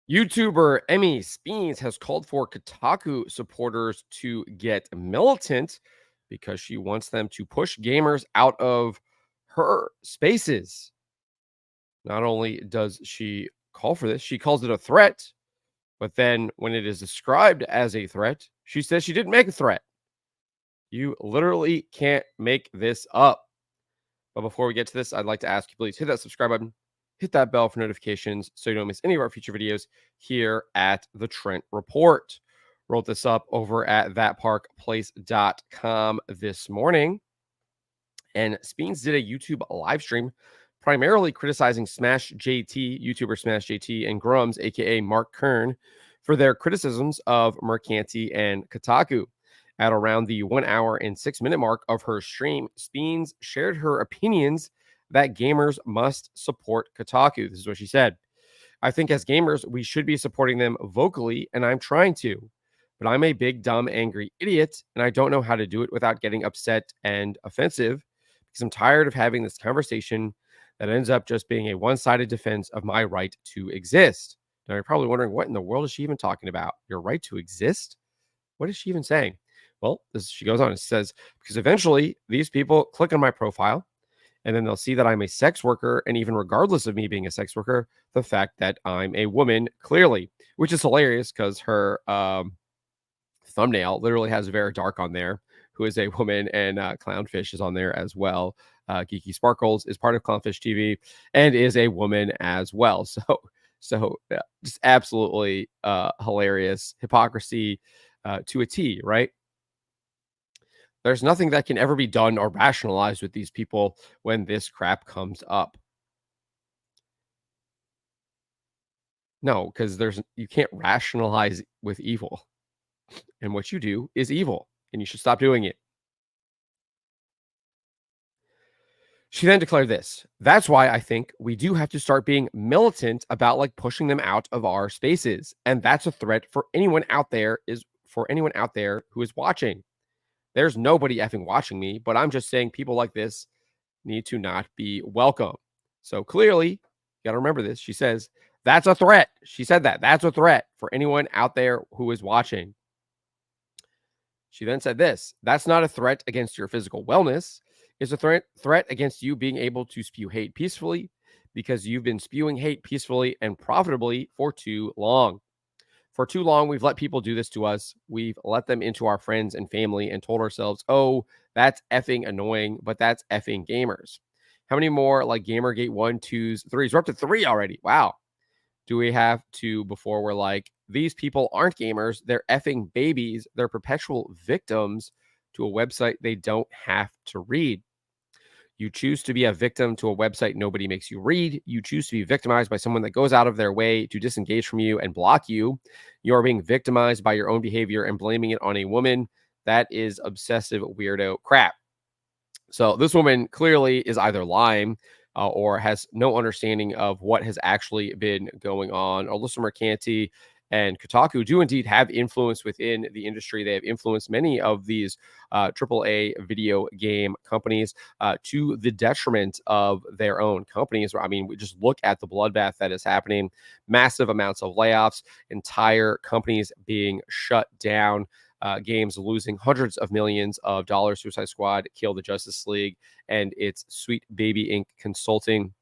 YouTuber Emmy Speens has called for Kotaku supporters to get militant because she wants them to push gamers out of her spaces. Not only does she call for this, she calls it a threat. But then when it is described as a threat, she says she didn't make a threat. You literally can't make this up. But before we get to this, I'd like to ask you, please hit that subscribe button, hit that bell for notifications so you don't miss any of our future videos here at the Trent Report. Wrote this up over at thatparkplace.com this morning. And Speens did a YouTube live stream primarily criticizing Smash JT, YouTuber Smash JT, and Grums, aka Mark Kern, for their criticisms of Mercante and Kotaku. At around the 1 hour and 6 minute mark of her stream, Speens shared her opinions that gamers must support Kotaku. This is what she said. I think as gamers, we should be supporting them vocally, and I'm trying to. But I'm a big, dumb, angry idiot, and I don't know how to do it without getting upset and offensive because I'm tired of having this conversation that ends up just being a one-sided defense of my right to exist. Now, you're probably wondering, what in the world is she even talking about? Your right to exist? What is she even saying? Well, she goes on and says, because eventually these people click on my profile and then they'll see that I'm a sex worker. And even regardless of me being a sex worker, the fact that I'm a woman, clearly, which is hilarious because her thumbnail literally has Vera Dark on there, who is a woman, and Clownfish is on there as well. Geeky Sparkles is part of Clownfish TV and is a woman as well. So just absolutely hilarious hypocrisy to a T, right? There's nothing that can ever be done or rationalized with these people when this crap comes up. No, because you can't rationalize with evil. And what you do is evil, and you should stop doing it. She then declared this. That's why I think we do have to start being militant about like pushing them out of our spaces. And that's a threat for anyone out there who is watching. There's nobody effing watching me, but I'm just saying people like this need to not be welcome. So clearly, you got to remember this. She says, that's a threat. She said that. That's a threat for anyone out there who is watching. She then said this. That's not a threat against your physical wellness. It's a threat against you being able to spew hate peacefully because you've been spewing hate peacefully and profitably for too long. For too long, we've let people do this to us. We've let them into our friends and family and told ourselves, oh, that's effing annoying, but that's effing gamers. How many more like Gamergate 1, 2s, 3s? We're up to 3 already. Wow. Do we have to before we're like, these people aren't gamers. They're effing babies. They're perpetual victims to a website they don't have to read. You choose to be a victim to a website nobody makes you read. You choose to be victimized by someone that goes out of their way to disengage from you and block you. You are being victimized by your own behavior and blaming it on a woman. That is obsessive weirdo crap. So this woman clearly is either lying or has no understanding of what has actually been going on. Alyssa Mercante and Kotaku do indeed have influence within the industry. They have influenced many of these AAA video game companies to the detriment of their own companies. I mean, we just look at the bloodbath that is happening, massive amounts of layoffs, entire companies being shut down. Games losing hundreds of millions of dollars. Suicide Squad, Kill the Justice League, and its Sweet Baby Inc. Consulting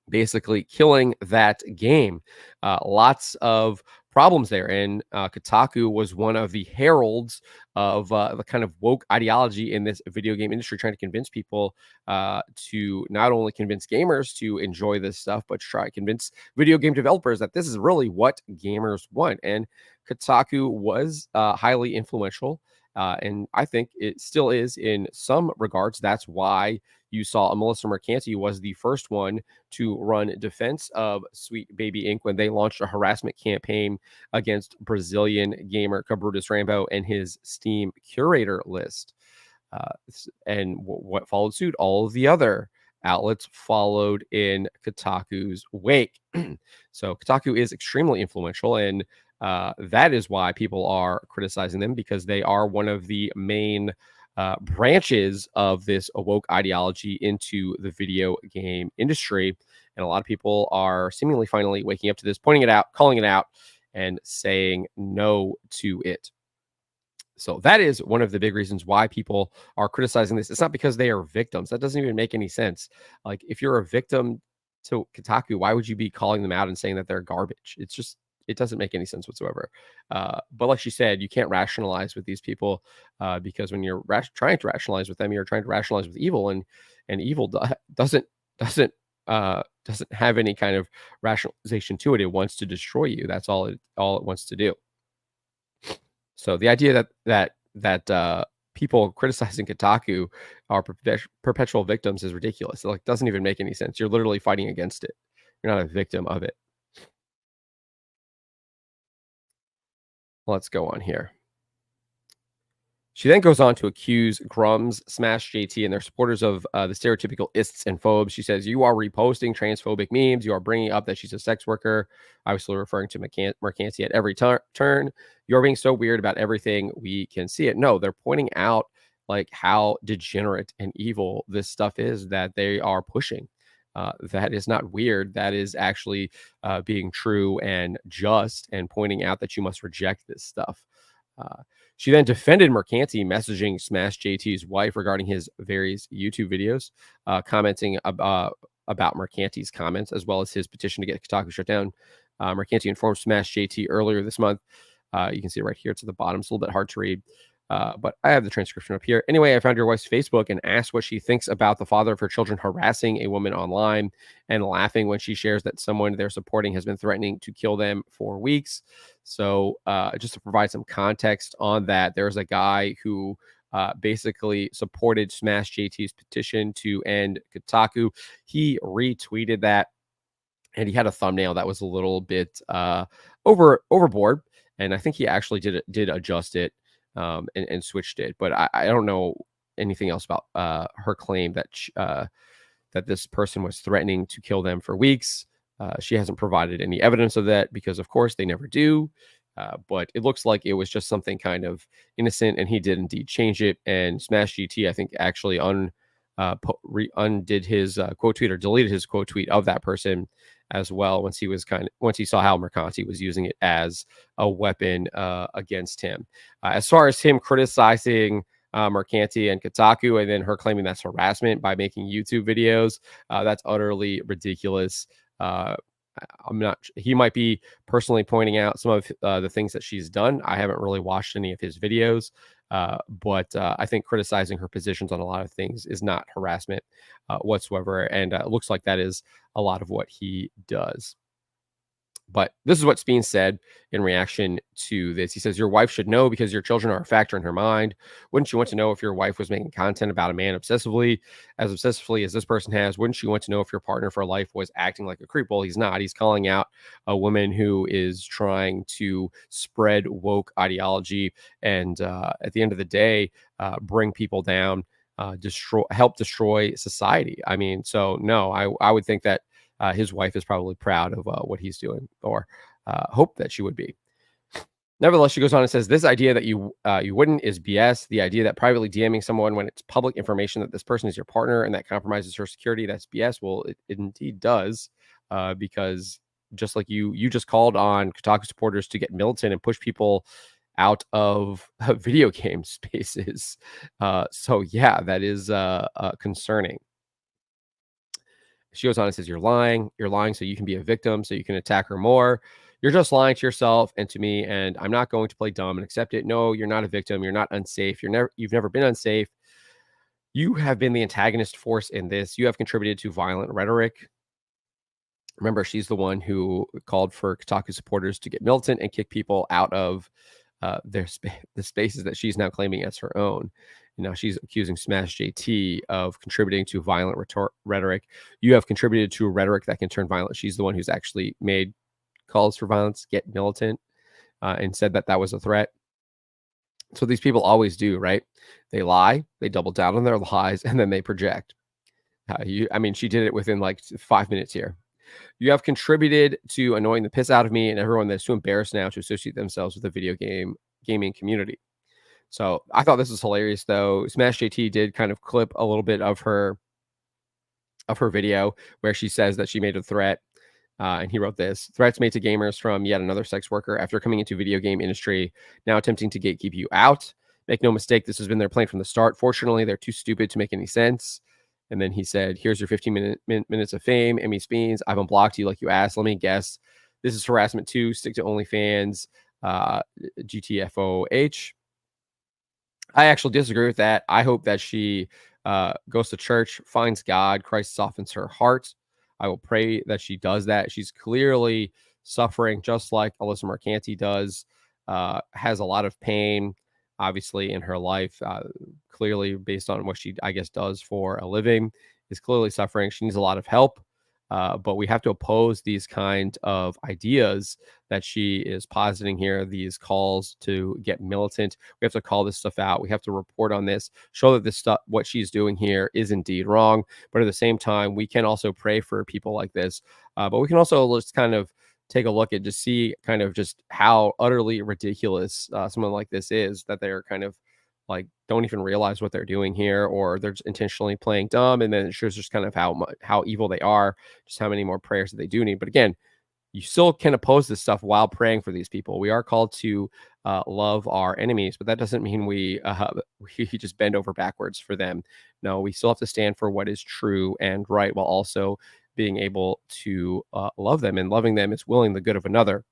basically killing that game. Lots of problems there. And Kotaku was one of the heralds of the kind of woke ideology in this video game industry, trying to convince people to not only convince gamers to enjoy this stuff, but try to convince video game developers that this is really what gamers want. And Kotaku was highly influential. And I think it still is in some regards. That's why you saw Alyssa Mercante was the first one to run defense of Sweet Baby Inc. when they launched a harassment campaign against Brazilian gamer Cabrutus Rambo and his Steam curator list. And what followed suit? All of the other outlets followed in Kotaku's wake. So Kotaku is extremely influential, and that is why people are criticizing them, because they are one of the main branches of this woke ideology into the video game industry. And a lot of people are seemingly finally waking up to this, pointing it out, calling it out, and saying no to it. So that is one of the big reasons why people are criticizing this. It's not because they are victims. That doesn't even make any sense. Like if you're a victim to Kotaku, why would you be calling them out and saying that they're garbage? It's just it doesn't make any sense whatsoever. But like she said, you can't rationalize with these people because when you're trying to rationalize with them, you're trying to rationalize with evil, and evil doesn't have any kind of rationalization to it. It wants to destroy you. That's all it wants to do. So the idea that people criticizing Kotaku are perpetual victims is ridiculous. It, like, doesn't even make any sense. You're literally fighting against it. You're not a victim of it. Let's go on here. She then goes on to accuse Grums, Smash JT, and their supporters of the stereotypical ists and phobes. She says, "You are reposting transphobic memes. You are bringing up that she's a sex worker, obviously referring to Mercante at every turn. You're being so weird about everything. We can see it." No, they're pointing out like how degenerate and evil this stuff is that they are pushing. That is not weird. That is actually being true and just, and pointing out that you must reject this stuff. Uh, she then defended Mercante messaging Smash JT's wife regarding his various YouTube videos, commenting about Mercante's comments, as well as his petition to get Kotaku shut down. Mercante informed Smash JT earlier this month. You can see it right here to the bottom. It's a little bit hard to read. But I have the transcription up here. Anyway, I found your wife's Facebook and asked what she thinks about the father of her children harassing a woman online and laughing when she shares that someone they're supporting has been threatening to kill them for weeks. So, just to provide some context on that, there's a guy who basically supported Smash JT's petition to end Kotaku. He retweeted that, and he had a thumbnail that was a little bit overboard. And I think he actually did adjust it and switched it. But I don't know anything else about her claim that this person was threatening to kill them for weeks. She hasn't provided any evidence of that because, of course, they never do. But it looks like it was just something kind of innocent, and he did indeed change it. And Smash GT, I think, actually undid his quote tweet, or deleted his quote tweet of that person as well once he saw how Mercante was using it as a weapon against him. As far as him criticizing Mercante and Kotaku, and then her claiming that's harassment by making YouTube videos, that's utterly ridiculous. I'm not. He might be personally pointing out some of the things that she's done. I haven't really watched any of his videos, but I think criticizing her positions on a lot of things is not harassment whatsoever, and it looks like that is a lot of what he does. But this is what Speens said in reaction to this. He says, "Your wife should know because your children are a factor in her mind. Wouldn't you want to know if your wife was making content about a man as obsessively as this person has? Wouldn't you want to know if your partner for life was acting like a creep?" Well, he's not. He's calling out a woman who is trying to spread woke ideology and, at the end of the day, bring people down, help destroy society. I mean, so no, I would think that his wife is probably proud of what he's doing, or hope that she would be. Nevertheless, she goes on and says, "This idea that you wouldn't is BS. The idea that privately DMing someone when it's public information that this person is your partner and that compromises her security, that's BS." Well, it indeed does, because just like you just called on Kotaku supporters to get militant and push people out of video game spaces. So yeah, that is concerning. She goes on and says, "You're lying. You're lying so you can be a victim, so you can attack her more. You're just lying to yourself and to me, and I'm not going to play dumb and accept it. No, you're not a victim. You're not unsafe. You've never been unsafe. You have been the antagonist force in this. You have contributed to violent rhetoric." Remember, she's the one who called for Kotaku supporters to get militant and kick people out of the spaces that she's now claiming as her own. Now she's accusing Smash JT of contributing to violent rhetoric. You have contributed to a rhetoric that can turn violent. She's the one who's actually made calls for violence, get militant, and said that that was a threat. So these people always do, right? They lie, they double down on their lies, and then they project. I mean, she did it within like 5 minutes here. "You have contributed to annoying the piss out of me and everyone that's too embarrassed now to associate themselves with the gaming community." So I thought this was hilarious, though. Smash JT did kind of clip a little bit of of her video where she says that she made a threat. And he wrote this: threats made to gamers from yet another sex worker after coming into video game industry, now attempting to gatekeep you out. Make no mistake, this has been their plan from the start. Fortunately, they're too stupid to make any sense. And then he said, here's your 15 minutes of fame, Emmy Speens. I haven't blocked you like you asked. Let me guess. This is harassment too. Stick to OnlyFans, GTFOH. I actually disagree with that. I hope that she goes to church, finds God, Christ softens her heart. I will pray that she does that. She's clearly suffering just like Alyssa Mercante does, has a lot of pain, obviously, in her life, clearly based on what she, I guess, does for a living, is clearly suffering. She needs a lot of help. But we have to oppose these kind of ideas that she is positing here, these calls to get militant. We have to call this stuff out. We have to report on this, show that this stuff, what she's doing here, is indeed wrong. But at the same time, we can also pray for people like this. But we can also just kind of take a look at just see kind of just how utterly ridiculous someone like this is, that they're kind of like don't even realize what they're doing here, or they're just intentionally playing dumb. And then it shows just kind of how evil they are, just how many more prayers that they do need. But again, you still can oppose this stuff while praying for these people. We are called to love our enemies, but that doesn't mean we just bend over backwards for them. No, we still have to stand for what is true and right, while also being able to love them. And loving them is willing the good of another.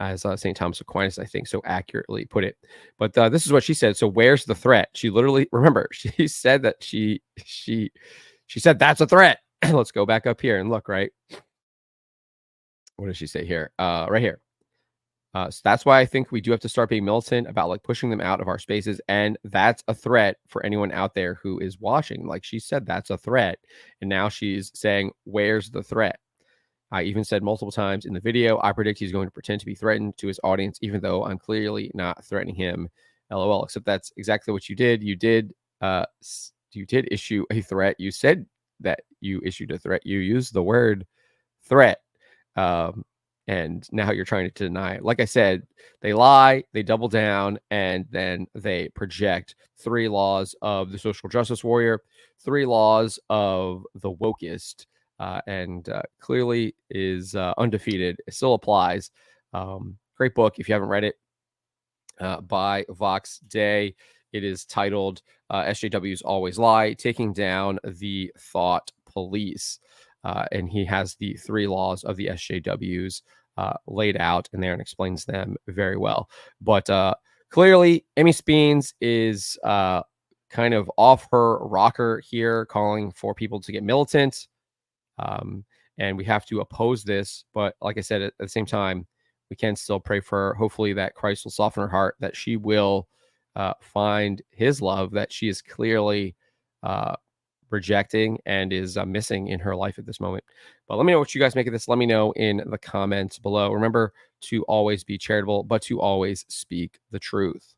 As St. Thomas Aquinas, I think, so accurately put it. But this is what she said. So where's the threat? She literally, remember, she said that she said that's a threat. Let's go back up here and look, right? What does she say here? Right here. So that's why I think we do have to start being militant about like pushing them out of our spaces. And that's a threat for anyone out there who is watching. Like she said, that's a threat. And now she's saying, where's the threat? I even said multiple times in the video, I predict he's going to pretend to be threatened to his audience, even though I'm clearly not threatening him. LOL. Except that's exactly what you did. You did issue a threat. You said that you issued a threat. You used the word threat. And now you're trying to deny it. Like I said, they lie, they double down, and then they project 3 laws of the social justice warrior, 3 laws of the wokest, and clearly is undefeated. It still applies. Great book if you haven't read it, by Vox Day. It is titled SJWs Always Lie, Taking Down the Thought Police. And he has the 3 laws of the SJWs laid out in there and explains them very well. But clearly, Emmy Speens is kind of off her rocker here, calling for people to get militant. And we have to oppose this. But like I said, at the same time, we can still pray for her. Hopefully that Christ will soften her heart, that she will find his love that she is clearly rejecting and is missing in her life at this moment. But let me know what you guys make of this. Let me know in the comments below. Remember to always be charitable, but to always speak the truth.